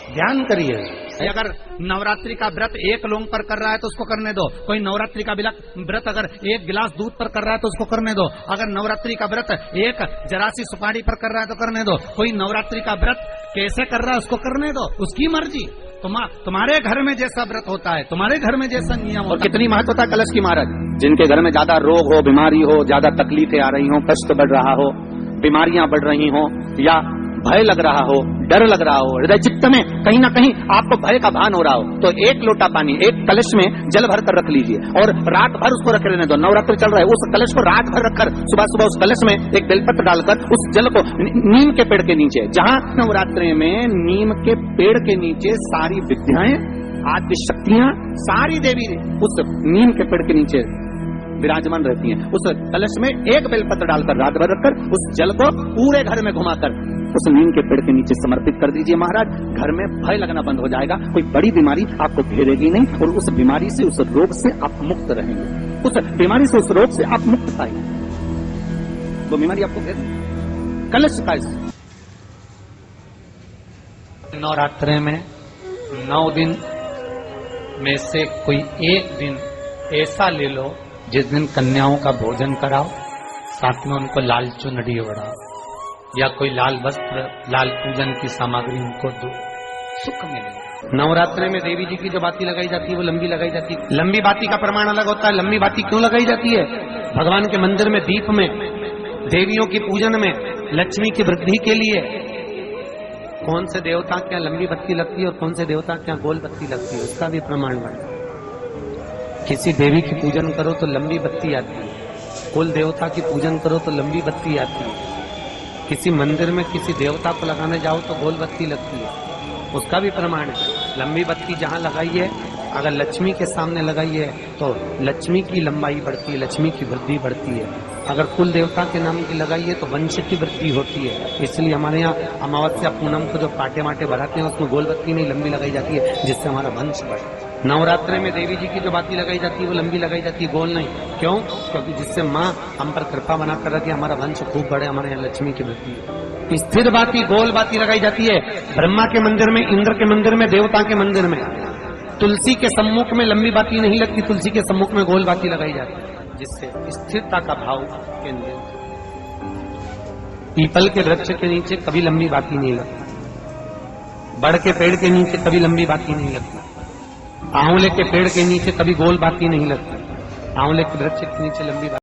ध्यान करिए। अगर नवरात्रि का व्रत एक लौंग पर कर रहा है तो उसको करने दो। कोई नवरात्रि का व्रत अगर एक गिलास दूध पर कर रहा है तो उसको करने दो। अगर नवरात्रि का व्रत एक जरासी सुपारी पर कर रहा है तो करने दो। कोई नवरात्रि का व्रत कैसे कर रहा है उसको करने दो, उसकी मर्जी। तुम्हारे घर में जैसा व्रत होता है, तुम्हारे घर में जैसा नियम और कितनी महत्वता कलश की महाराज। जिनके घर में ज्यादा रोग हो, बीमारी हो, ज्यादा तकलीफें आ रही हो, कष्ट बढ़ रहा हो, बीमारियां बढ़ रही हो, या भय लग रहा हो, डर लग रहा हो, हृदय चित्त में कहीं ना कहीं आपको भय का भान हो रहा हो, तो एक लोटा पानी एक कलश में जल भर कर रख लीजिए और रात भर उसको रख रहने दो। नवरात्र चल रहा है, उस कलश को रात भर रखकर सुबह सुबह उस कलश में एक बेलपत्र डालकर उस जल को नीम के पेड़ के नीचे, जहां नवरात्रि में नीम के पेड़ के नीचे सारी विद्याएं, आदि शक्तियां, सारी देवी उस नीम के पेड़ के नीचे विराजमान रहती हैं। उस कलश में एक बेलपत्र डालकर रात भर रखकर उस जल को पूरे घर में घुमाकर उस नीम के पेड़ के नीचे समर्पित कर दीजिए महाराज। घर में भय लगना बंद हो जाएगा, कोई बड़ी बीमारी आपको घेरेगी नहीं और उस बीमारी से, उस रोग से आप मुक्त रहेंगे। उस बीमारी से, उस रोग से आप मुक्त पाएंगे। वो बीमारी आपको घेर कलश का। नवरात्रे में 9 दिन में से कोई एक दिन ऐसा ले लो जिस दिन कन्याओं का भोजन कराओ, साथ में उनको लाल चुनरी ओढ़ाओ या कोई लाल वस्त्र, लाल पूजन की सामग्री उनको दो, सुख मिलेगा। नवरात्रि में देवी जी की जो बाती लगाई जाती है वो लंबी लगाई जाती है। लंबी बाती का प्रमाण अलग होता है। लंबी बाती क्यों लगाई जाती है? भगवान के मंदिर में दीप में, देवियों की पूजन में, लक्ष्मी की वृद्धि के लिए। कौन से देवता क्या लंबी बत्ती लगती है और कौन से देवता क्या गोल बत्ती लगती है, उसका भी प्रमाण बनता है। किसी देवी की पूजन करो तो लंबी बत्ती आती है, कुल देवता की पूजन करो तो लंबी बत्ती आती है। किसी मंदिर में किसी देवता को लगाने जाओ तो गोल बत्ती लगती है, उसका भी प्रमाण है। लंबी बत्ती जहां लगाई है, अगर लक्ष्मी के सामने लगाई है तो लक्ष्मी की लंबाई बढ़ती है, लक्ष्मी की वृद्धि बढ़ती है। अगर कुल देवता के नाम की लगाई है तो वंश की वृद्धि होती है। इसलिए हमारे यहाँ अमावस्या पूनम को जो पाटे माटे बढ़ाते हैं उसमें गोल बत्ती नहीं लंबी लगाई जाती है, जिससे हमारा वंश बढ़े। नवरात्रि में देवी जी की जो बाती लगाई जाती है वो लंबी लगाई जाती है, गोल नहीं। क्यों? क्योंकि जिससे माँ हम पर कृपा बना कर रखी, हमारा वंश खूब बढ़े, हमारे यहाँ लक्ष्मी की वृद्धि। स्थिर बाती, गोल बाती लगाई जाती है ब्रह्मा के मंदिर में, इंद्र के मंदिर में, देवता के मंदिर में। तुलसी के सम्मुख में लंबी बाती नहीं लगती, तुलसी के सम्मुख में गोल बाती लगाई जाती है, जिससे स्थिरता का भाव केंद्रित। पीपल के वृक्ष के नीचे कभी लंबी बाती नहीं लगती, बड़ के पेड़ के नीचे कभी लंबी बाती नहीं लगती, आंवले के पेड़ के नीचे कभी गोल बाती नहीं लगती, आंवले के वृक्ष के नीचे लंबी बाती